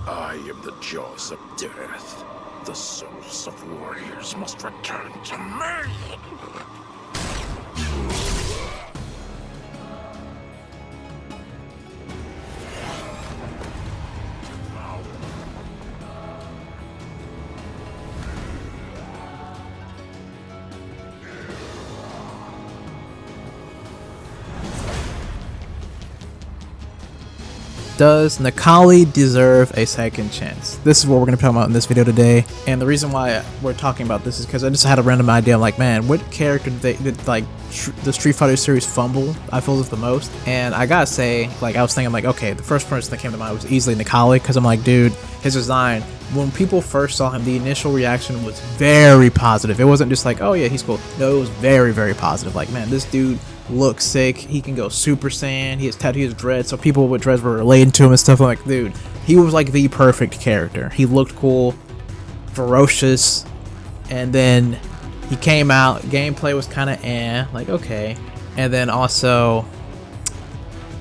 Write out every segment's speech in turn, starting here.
I am the jaws of death. The souls of warriors must return to me! Does Necalli deserve a second chance? This is what we're going to talk about in this video today, and the reason why we're talking about this is because I just had a random idea. I'm like, man, what character did like the Street Fighter series fumble I feel is the most? And I gotta say, like, I was thinking, like, okay, the first person that came to mind was easily Necalli, because I'm like, dude, his design, when people first saw him, the initial reaction was very positive. It wasn't just like, oh yeah, he's cool. No, it was very, very positive. Like, man, this dude looks sick. He can go Super Saiyan. He has tattoos, dreads, so people with dreads were relating to him and stuff. I'm like, dude, he was like the perfect character. He looked cool, ferocious, and then he came out. Gameplay was kind of like, okay. And then also,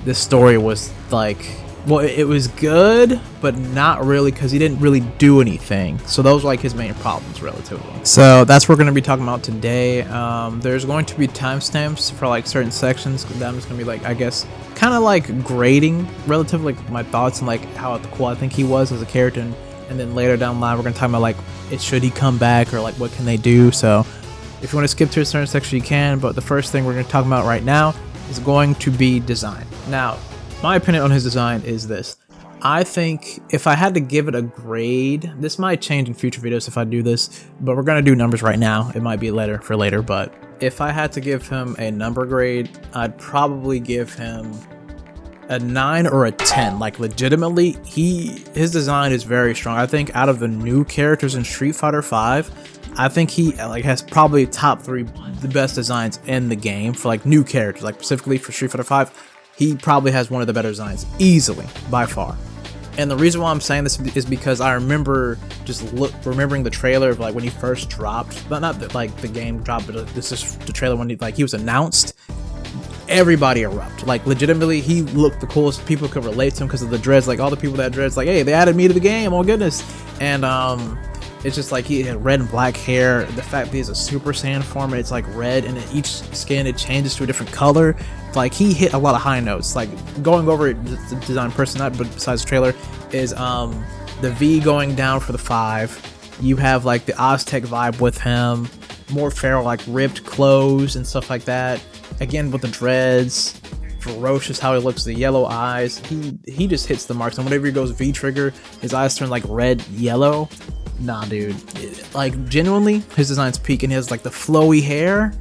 this story was like, well, it was good, but not really, because he didn't really do anything. So those were like his main problems, relatively. So that's what we're going to be talking about today. There's going to be timestamps for like certain sections that I'm just going to be like, I guess, kind of like grading relatively, like my thoughts and like how cool I think he was as a character. And then later down the line, we're going to talk about like, should he come back, or like what can they do. So if you want to skip to a certain section, you can. But the first thing we're going to talk about right now is going to be design. Now, my opinion on his design is this. I think if I had to give it a grade, this might change in future videos if I do this, but we're going to do numbers right now. It might be later for later, but if I had to give him a number grade, I'd probably give him a 9 or a 10. Like, legitimately, his design is very strong. I think out of the new characters in Street Fighter 5, I think he like has probably top 3 the best designs in the game for like new characters, like specifically for Street Fighter 5. He probably has one of the better designs, easily, by far. And the reason why I'm saying this is because I remember just remembering the trailer of like when he first dropped, but not that like the game dropped, but this is the trailer when he was announced. Everybody erupted. Like, legitimately, he looked the coolest. People could relate to him because of the dreads. Like, all the people that had dreads, like, hey, they added me to the game. Oh goodness. And it's just like he had red and black hair. The fact that he has a Super Saiyan form, it's like red, and in each skin it changes to a different color. Like, he hit a lot of high notes. Like, going over it, the design person, not but besides the trailer, is the V going down for the 5. You have like the Aztec vibe with him, more feral, like ripped clothes and stuff like that. Again with the dreads, ferocious how he looks, the yellow eyes. He just hits the marks, and whenever he goes V trigger, his eyes turn like red yellow. Nah, dude, like genuinely, his design's peak, and he has like the flowy hair.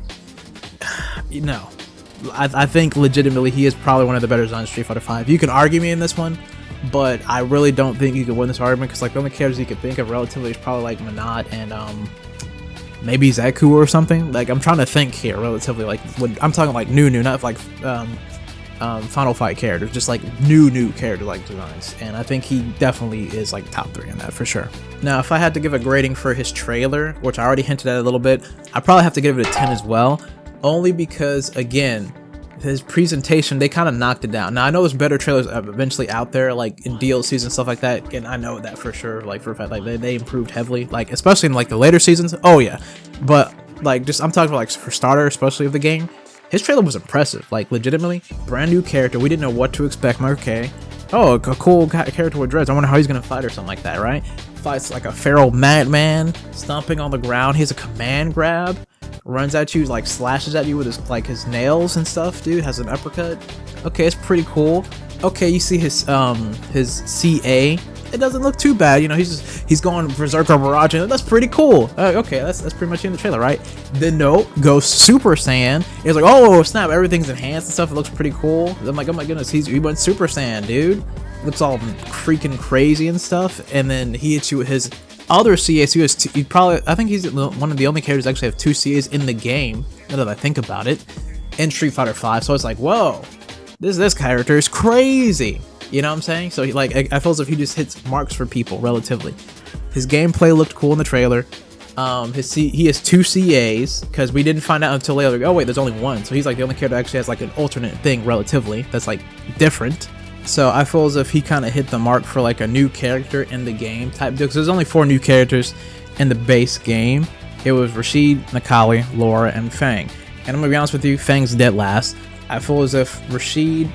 No, I think legitimately he is probably one of the better designs in Street Fighter 5. You can argue me in this one, but I really don't think you could win this argument, because like the only characters you could think of relatively is probably like Minot and maybe Zeku or something. Like, I'm trying to think here relatively, like when I'm talking like new, not like Final Fight characters, just like new character like designs, and I think he definitely is like top 3 in that for sure. Now, if I had to give a grading for his trailer, which I already hinted at a little bit, I probably have to give it a 10 as well, only because again, his presentation, they kind of knocked it down. Now, I know there's better trailers eventually out there, like in DLCs and stuff like that, and I know that for sure, like for a fact, like they improved heavily, like especially in like the later seasons. Oh yeah, but like just I'm talking about like for starter, especially of the game, his trailer was impressive. Like, legitimately, brand new character. We didn't know what to expect. I'm like, okay, oh, a cool character with dreads. I wonder how he's gonna fight or something like that, right? Fights like a feral madman, stomping on the ground. He has a command grab, runs at you, like slashes at you with his nails and stuff. Dude has an uppercut. Okay, it's pretty cool. Okay, you see his CA. It doesn't look too bad, you know. He's going Berserker Barrage, and that's pretty cool. Okay, that's pretty much in the trailer, right? Then no, goes Super Saiyan. It's like, oh snap, everything's enhanced and stuff. It looks pretty cool. I'm like, oh my goodness, he went Super Saiyan, dude. Looks all freaking crazy and stuff. And then he hits you with his other CAs. I think he's one of the only characters that actually have 2 CAs in the game, now that I think about it, in Street Fighter 5. So it's like, whoa, this character is crazy. You know what I'm saying? So I feel as if he just hits marks for people relatively. His gameplay looked cool in the trailer. He has 2 CAs, because we didn't find out until later. Oh wait, there's only 1. So he's like the only character that actually has like an alternate thing relatively that's like different. So I feel as if he kind of hit the mark for like a new character in the game type deal. Because there's only 4 new characters in the base game. It was Rashid, Necalli, Laura, and Fang. And I'm gonna be honest with you, Fang's dead last. I feel as if Rashid,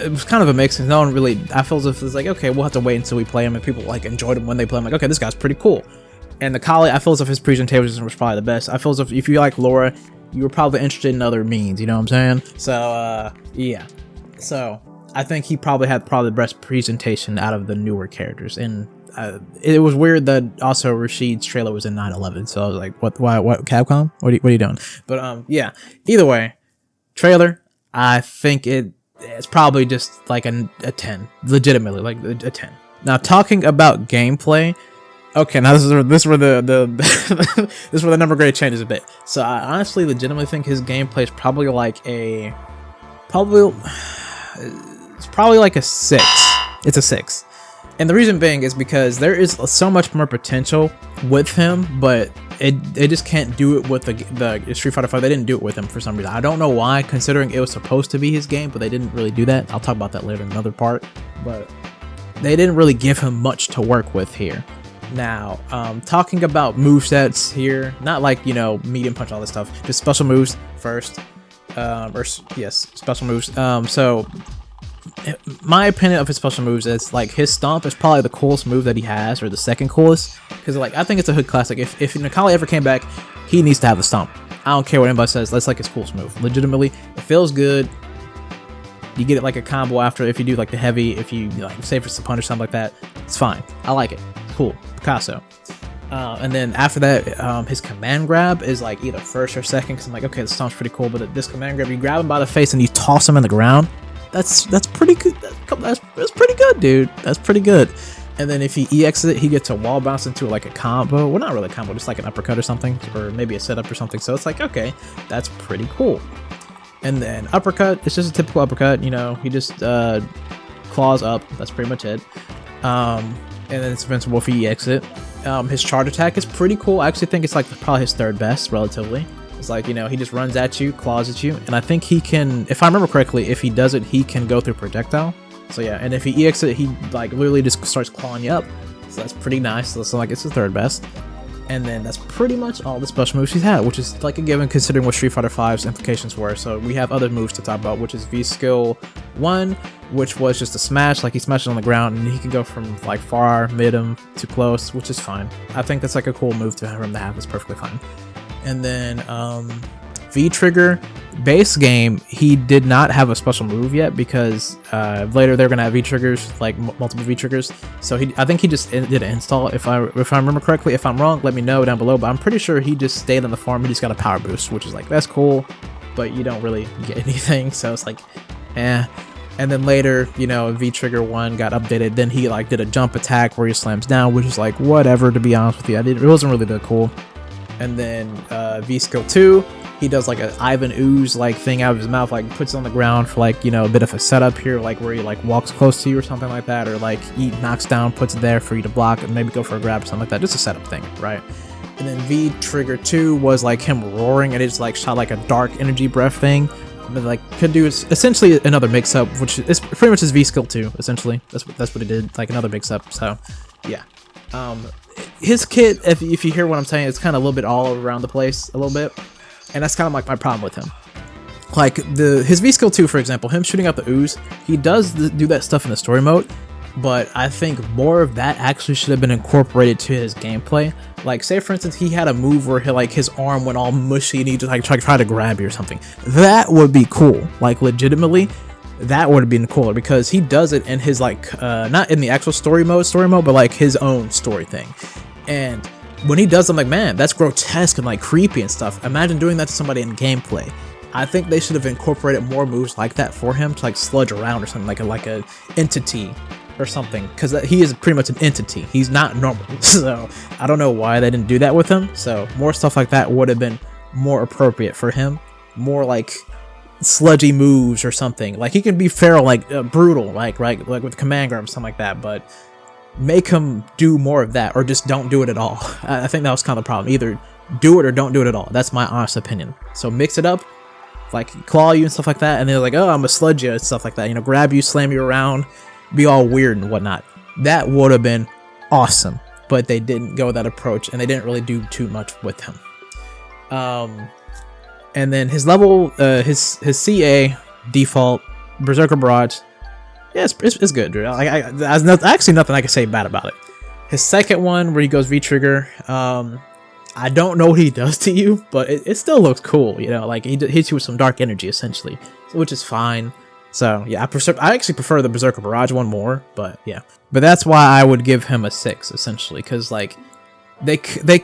it was kind of a mix, because no one really, I feel as if it's like, okay, we'll have to wait until we play him, and people like enjoyed him when they play him. Like, okay, this guy's pretty cool. And Necalli, I feel as if his presentation was probably the best. I feel as if you like Laura, you were probably interested in other means, you know what I'm saying? So, yeah. So, I think he probably had the best presentation out of the newer characters. And it was weird that also Rashid's trailer was in 9/11. So I was like, what, Capcom? What are you doing? But, yeah. Either way, trailer, I think it's probably just like a 10. Legitimately, like a 10. Now, talking about gameplay, okay, now this is where the this is where the number grade changes a bit. So I honestly, legitimately think his gameplay is probably like it's probably like a 6. It's a 6, and the reason being is because there is so much more potential with him, but they just can't do it with the Street Fighter 5. They didn't do it with him for some reason. I don't know why, considering it was supposed to be his game, but they didn't really do that. I'll talk about that later in another part, but they didn't really give him much to work with here. Now, talking about movesets here, not like, you know, medium punch, all this stuff, just special moves first. Special moves. So, my opinion of his special moves is, like, his stomp is probably the coolest move that he has, or the second coolest, because, like, I think it's a hood classic. If Necalli ever came back, he needs to have the stomp. I don't care what anybody says, that's, like, his coolest move. Legitimately, it feels good. You get it like a combo after, if you do, like, the heavy, if you, like, say for some punch or something like that, it's fine. I like it. Cool. Picasso. And then after that, his command grab is like either first or second, because I'm like, okay, the stomp's pretty cool, but this command grab, you grab him by the face and you toss him in the ground, that's pretty good. That's pretty good, dude. That's pretty good. And then if he EXs it, he gets a wall bounce into like a combo. Well, not really a combo, just like an uppercut or something, or maybe a setup or something. So it's like, okay, that's pretty cool. And then uppercut, it's just a typical uppercut, you know, he just claws up, that's pretty much it. And then it's invincible if he EX it. His charge attack is pretty cool. I actually think it's like probably his 3rd best, relatively. It's like, you know, he just runs at you, claws at you, and I think he can, if I remember correctly, if he does it, he can go through projectile. So yeah, and if he EX it, he like literally just starts clawing you up. So that's pretty nice. So it's like it's his 3rd best. And then that's pretty much all the special moves he's had, which is like a given considering what Street Fighter V's implications were. So we have other moves to talk about, which is V skill 1, which was just a smash, like he smashes on the ground and he can go from like far, medium to close, which is fine. I think that's like a cool move to him to have. It's perfectly fine. And then V trigger, base game, he did not have a special move yet because later they're gonna have V triggers, like multiple V triggers. So I think he just did an install. If I remember correctly. If I'm wrong, let me know down below. But I'm pretty sure he just stayed on the farm. He just got a power boost, which is like, that's cool, but you don't really get anything. So it's like, eh. And then later, you know, V trigger 1 got updated. Then he like did a jump attack where he slams down, which is like whatever, to be honest with you. It wasn't really that cool. And then V skill 2, he does like an Ivan Ooze like thing out of his mouth, like puts it on the ground for like, you know, a bit of a setup here, like where he like walks close to you or something like that, or like he knocks down, puts it there for you to block and maybe go for a grab or something like that. Just a setup thing, right? And then V trigger 2 was like him roaring, and it's like shot like a dark energy breath thing. But like could do essentially another mix up, which is pretty much his V skill 2. Essentially, that's what it did, like another mix up. So yeah. His kit, if you hear what I'm saying, it's kind of a little bit all around the place a little bit, and that's kind of like my problem with him. Like his V skill 2, for example, him shooting out the ooze, he does do that stuff in the story mode, but I think more of that actually should have been incorporated to his gameplay. Like say for instance he had a move where his arm went all mushy and he just like try to grab you or something. That would be cool. Like legitimately, that would have been cooler, because he does it in his like not in the actual story mode, but like his own story thing. And when he does, I'm like, man, that's grotesque and like creepy and stuff. Imagine doing that to somebody in gameplay. I think they should have incorporated more moves like that for him to like sludge around or something, like a entity or something, because he is pretty much an entity. He's not normal. So I don't know why they didn't do that with him. So more stuff like that would have been more appropriate for him. More like sludgy moves or something. Like he can be feral, like brutal, like with command grab or something like that, but make him do more of that, or just don't do it at all. I think that was kind of the problem. Either do it or don't do it at all. That's my honest opinion. So mix it up, like claw you and stuff like that, and they're like, oh, I'm gonna sludge you and stuff like that, you know, grab you, slam you around, be all weird and whatnot. That would have been awesome, but they didn't go that approach, and they didn't really do too much with him. And then his level, his CA default Berserker Barrage, yeah, it's good, dude. There's actually nothing I can say bad about it. His second one, where he goes V-Trigger, I don't know what he does to you, but it still looks cool, you know, like he hits you with some dark energy, essentially, which is fine. So, yeah, I actually prefer the Berserker Barrage one more, but yeah. But that's why I would give him a 6, essentially, because, like, they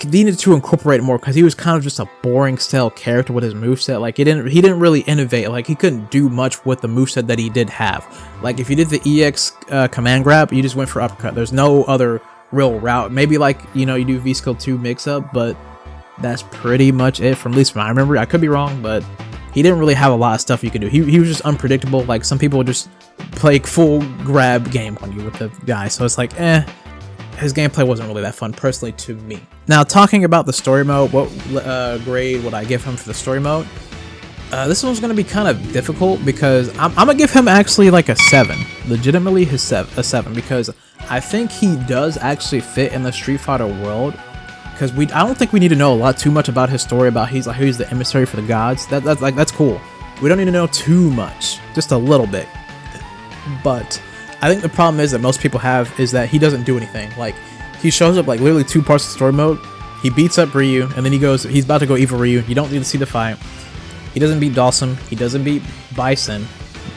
needed to incorporate more, because he was kind of just a boring style character with his moveset. Like, he didn't really innovate. Like, he couldn't do much with the moveset that he did have. Like, if you did the EX command grab, you just went for uppercut. There's no other real route. Maybe, like, you know, you do V-Skill 2 mix-up, but that's pretty much it, from at least from I remember. I could be wrong, but he didn't really have a lot of stuff you could do. He was just unpredictable. Like, some people would just play full grab game on you with the guy, so it's like, his gameplay wasn't really that fun, personally, to me. Now, talking about the story mode, what grade would I give him for the story mode? This one's going to be kind of difficult, because I'm going to give him actually like a 7. Legitimately a 7, because I think he does actually fit in the Street Fighter world. Because I don't think we need to know a lot too much about his story, about he's the emissary for the gods. That's cool. We don't need to know too much, just a little bit. But I think the problem is that most people have is that he doesn't do anything. Like, he shows up like literally 2 parts of story mode. He beats up Ryu, and then he's about to go evil Ryu. You don't need to see the fight. He doesn't beat Dawson. He doesn't beat Bison.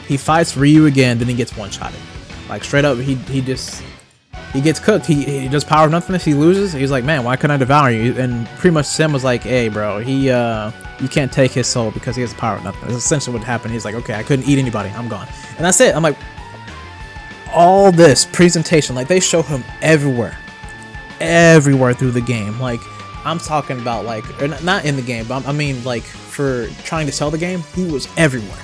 He fights Ryu again, then he gets one-shotted. Like, straight up, he gets cooked. He does power of nothingness. He loses. He's like, man, why couldn't I devour you? And pretty much Sim was like, hey, bro, you can't take his soul because he has the power of nothingness. That's essentially what happened. He's like, okay, I couldn't eat anybody. I'm gone. And that's it. I'm like, all this presentation, like, they show him everywhere through the game. Like, I'm talking about, like, or not in the game, but I mean, like, for trying to sell the game, he was everywhere.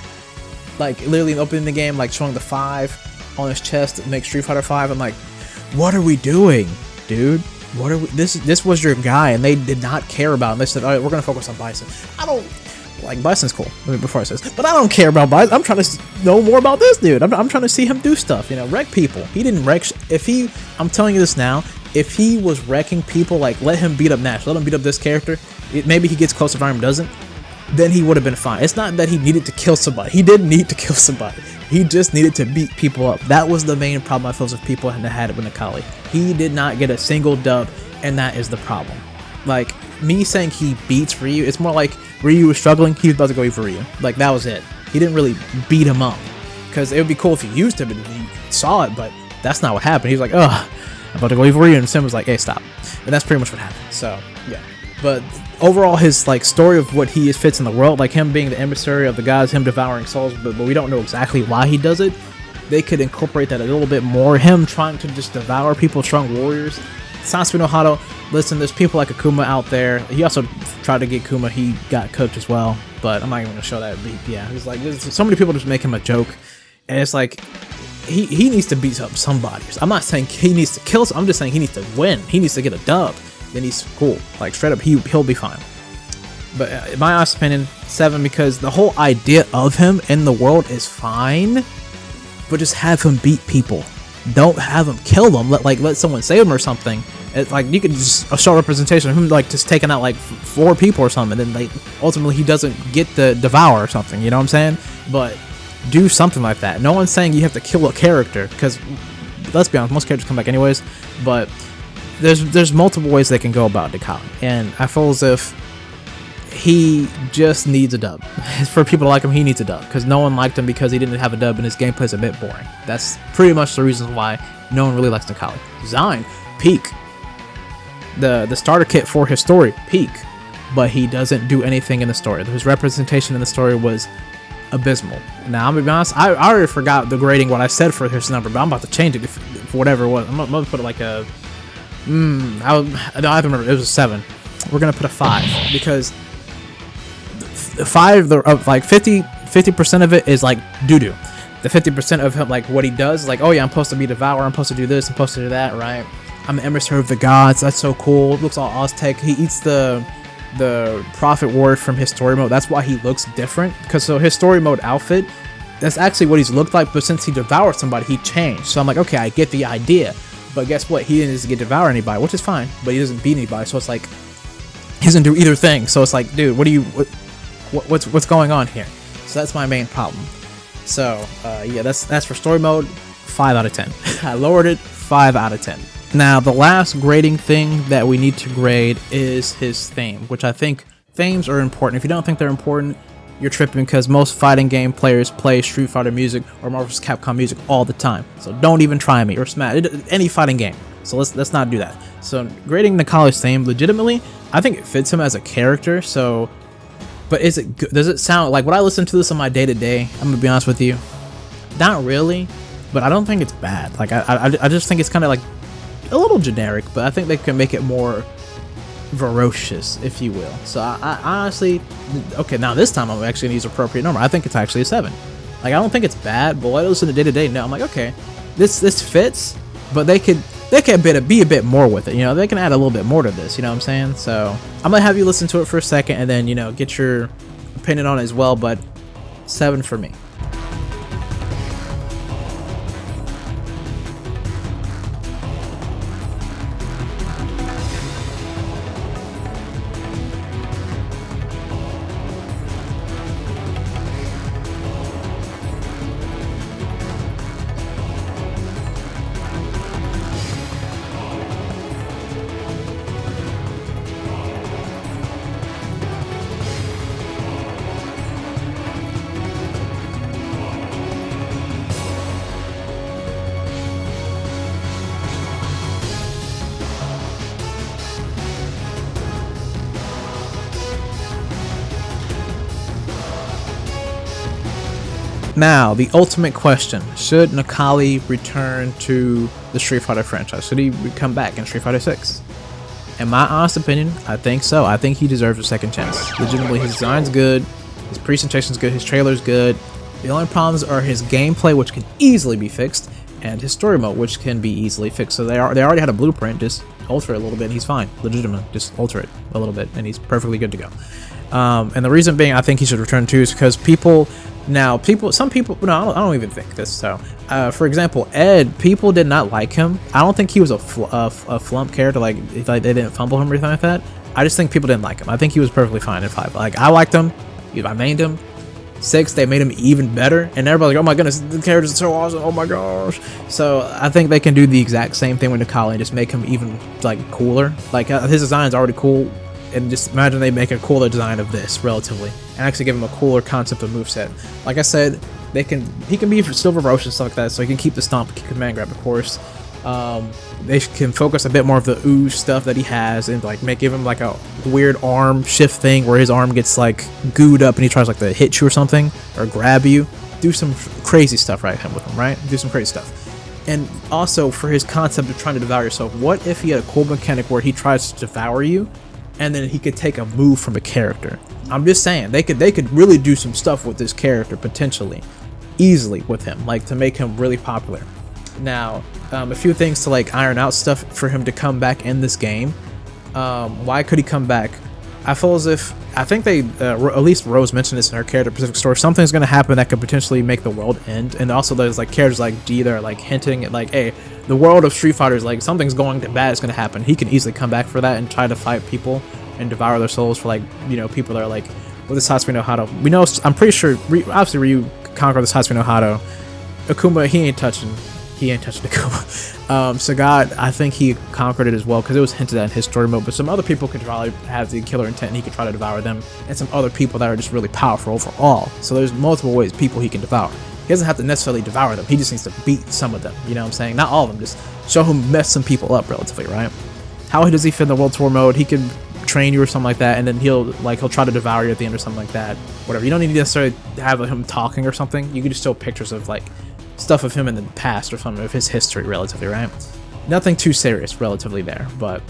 Like, literally opening the game, like, showing the 5 on his chest to make Street Fighter 5. I'm like, what are we doing, dude? What are we? This was your guy, and they did not care about him. They said, all right, we're gonna focus on Bison. I don't like Bison's cool. Before I say this, but I don't care about Bison. I'm trying to know more about this dude. I'm trying to see him do stuff. You know, wreck people. He didn't wreck. I'm telling you this now. If he was wrecking people, like, let him beat up Nash, let him beat up this character. Maybe he gets close if Arm doesn't. Then he would have been fine. It's not that he needed to kill somebody. He didn't need to kill somebody. He just needed to beat people up. That was the main problem I feel with people that had it with Necalli. He did not get a single dub, and that is the problem. Like, me saying he beats Ryu, it's more like Ryu was struggling, he was about to go for Ryu. Like, that was it. He didn't really beat him up. Because it would be cool if he used him and he saw it, but that's not what happened. He was like, ugh, I'm about to go for Ryu, and Sim was like, hey, stop. And that's pretty much what happened. So, yeah. But overall, his, like, story of what he fits in the world, like him being the emissary of the gods, him devouring souls, but we don't know exactly why he does it. They could incorporate that a little bit more. Him trying to just devour people, strong warriors. Sasuke no Hado, listen, there's people like Akuma out there. He also tried to get Kuma. He got cooked as well, but I'm not even going to show that. But yeah, it's like, there's so many people just make him a joke, and it's like, he needs to beat up somebody. I'm not saying he needs to kill some, I'm just saying he needs to win. He needs to get a dub. Then he's cool. Like, straight up, he'll be fine. But in my honest opinion, 7, because the whole idea of him in the world is fine, but just have him beat people. Don't have him kill them. Let someone save him or something. It's like, you could just show representation of him, like, just taking out like 4 people or something, and then, like, ultimately he doesn't get the devour or something. You know what I'm saying? But do something like that. No one's saying you have to kill a character, because let's be honest, most characters come back anyways. But there's multiple ways they can go about Necalli, and I feel as if he just needs a dub. For people like him, he needs a dub, because no one liked him because he didn't have a dub and his gameplay's a bit boring. That's pretty much the reason why no one really likes Necalli. Design, peak. The starter kit for his story, peak. But he doesn't do anything in the story. His representation in the story was abysmal. Now, I'm gonna be honest, I already forgot the grading, what I said for his number, but I'm about to change it for whatever it was. I'm gonna put it like a... I don't remember. It was a 7. We're gonna put a 5, because 5, like 50% of it is like doo-doo. The 50% of him, like, what he does, like, oh yeah, I'm supposed to be Devourer, I'm supposed to do this, I'm supposed to do that, right? I'm the emissary of the gods, that's so cool. It looks all Aztec. He eats the the Prophet Ward from his story mode. That's why he looks different, because so his story mode outfit, that's actually what he's looked like, but since he devoured somebody, he changed. So I'm like, okay, I get the idea, but guess what? He didn't get devour anybody, which is fine, but he doesn't beat anybody. So it's like he doesn't do either thing. So it's like, dude, what's going on here? So that's my main problem. So yeah, that's for story mode. 5 out of 10. I lowered it. 5 out of 10. Now the last grading thing that we need to grade is his theme, which I think themes are important. If you don't think they're important, you're tripping, because most fighting game players play Street Fighter music or Marvel vs. Capcom music all the time. So don't even try me, or Smash, any fighting game. So let's not do that. So grading Necalli's theme, legitimately, I think it fits him as a character. So, but is it good? Does it sound like, would I listen to this on my day-to-day? I'm gonna be honest with you, not really. But I don't think it's bad. Like I just think it's kind of like a little generic, but I think they can make it more ferocious, if you will. So I honestly, okay, now this time I'm actually gonna use appropriate number. I think it's actually a 7. Like, I don't think it's bad, but when I listen to day-to-day now, I'm like, okay, this fits, but they could be a bit more with it. You know, they can add a little bit more to this. You know what I'm saying? So I'm gonna have you listen to it for a second, and then, you know, get your opinion on it as well. But 7 for me. Now, the ultimate question: should Necalli return to the Street Fighter franchise? Should he come back in Street Fighter 6? In my honest opinion, I think so. I think he deserves a second chance. Legitimately, his design's good, his presentation's good, his trailer's good. The only problems are his gameplay, which can easily be fixed, and his story mode, which can be easily fixed. So they already had a blueprint. Just alter it a little bit, and he's fine. Legitimately, just alter it a little bit, and he's perfectly good to go. And the reason being, I think he should return too, is because some people, no, I don't even think this. So, for example, Ed, people did not like him. I don't think he was a flump character, like they didn't fumble him or anything like that. I just think people didn't like him. I think he was perfectly fine in 5. Like, I liked him. I mained him. 6, they made him even better, and everybody's like, oh my goodness, the character's so awesome, oh my gosh. So I think they can do the exact same thing with Necalli and just make him even like cooler. Like, his design is already cool, and just imagine they make a cooler design of this relatively, and actually give him a cooler concept of moveset. Like I said, he can be silver roach and stuff like that, so he can keep the stomp, keep command grab, of course. They can focus a bit more of the ooze stuff that he has, and like give him like a weird arm shift thing where his arm gets like gooed up and he tries like to hit you or something, or grab you. Do some crazy stuff with him, right? Do some crazy stuff. And also for his concept of trying to devour yourself, what if he had a cool mechanic where he tries to devour you, and then he could take a move from a character? I'm just saying, they could really do some stuff with this character potentially, easily with him, like to make him really popular. Now, a few things to like iron out stuff for him to come back in this game. Why could he come back? I think they, at least Rose mentioned this in her character specific story, something's going to happen that could potentially make the world end. And also there's like characters like G that are like hinting at like, hey, the world of Street Fighter is like, something's bad is going to happen. He can easily come back for that and try to fight people and devour their souls for like, you know, people that are like, well, this Tatsuya no Hado. We know, I'm pretty sure, obviously Ryu conquered this Tatsuya no Hado. Akuma, he ain't touching Akuma. Sagat, I think he conquered it as well, because it was hinted at in his story mode, but some other people could probably have the killer intent and he could try to devour them, and some other people that are just really powerful overall. So there's multiple ways people he can devour. He doesn't have to necessarily devour them, he just needs to beat some of them, you know what I'm saying? Not all of them, just show him mess some people up relatively, right? How does he fit in the World Tour mode? He can train you or something like that, and then he'll try to devour you at the end or something like that. Whatever. You don't need to necessarily have him talking or something. You can just show pictures of like stuff of him in the past or something, of his history relatively, right? Nothing too serious relatively there, but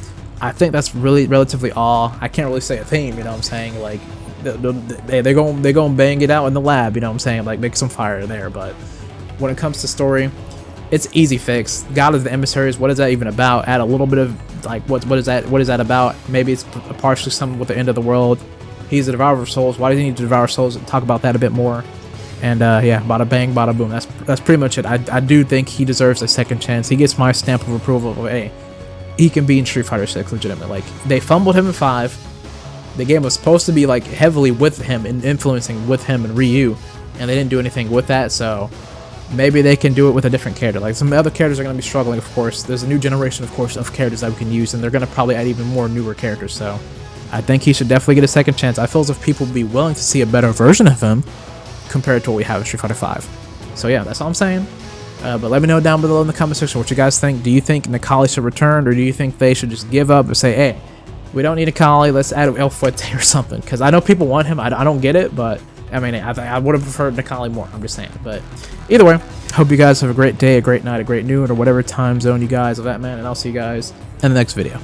I think that's really relatively all. I can't really say a theme, you know what I'm saying? Like they're going bang it out in the lab, you know what I'm saying? Like make some fire there, but when it comes to story, It's easy fix. God of the Emissaries, what is that even about? Add a little bit of, like, what is that about? Maybe it's partially something with the end of the world. He's a devourer of souls. Why does he need to devour souls? Talk about that a bit more. And yeah, bada bang, bada boom. That's pretty much it. I do think he deserves a second chance. He gets my stamp of approval of, hey, he can be in Street Fighter 6 legitimately. Like, they fumbled him in 5. The game was supposed to be like heavily with him and influencing with him and Ryu, and they didn't do anything with that. So maybe they can do it with a different character. Like, some other characters are going to be struggling, of course. There's a new generation, of course, of characters that we can use, and they're going to probably add even more newer characters. So I think he should definitely get a second chance. I feel as if people would be willing to see a better version of him compared to what we have in Street Fighter 5. So yeah, that's all I'm saying. But let me know down below in the comment section what you guys think. Do you think Necalli should return, or do you think they should just give up and say, hey, we don't need Necalli, let's add El Fuerte or something? Because I know people want him. I don't get it, but I mean, I would have preferred Necalli more. I'm just saying. But either way, hope you guys have a great day, a great night, a great noon, or whatever time zone you guys are at, man. And I'll see you guys in the next video.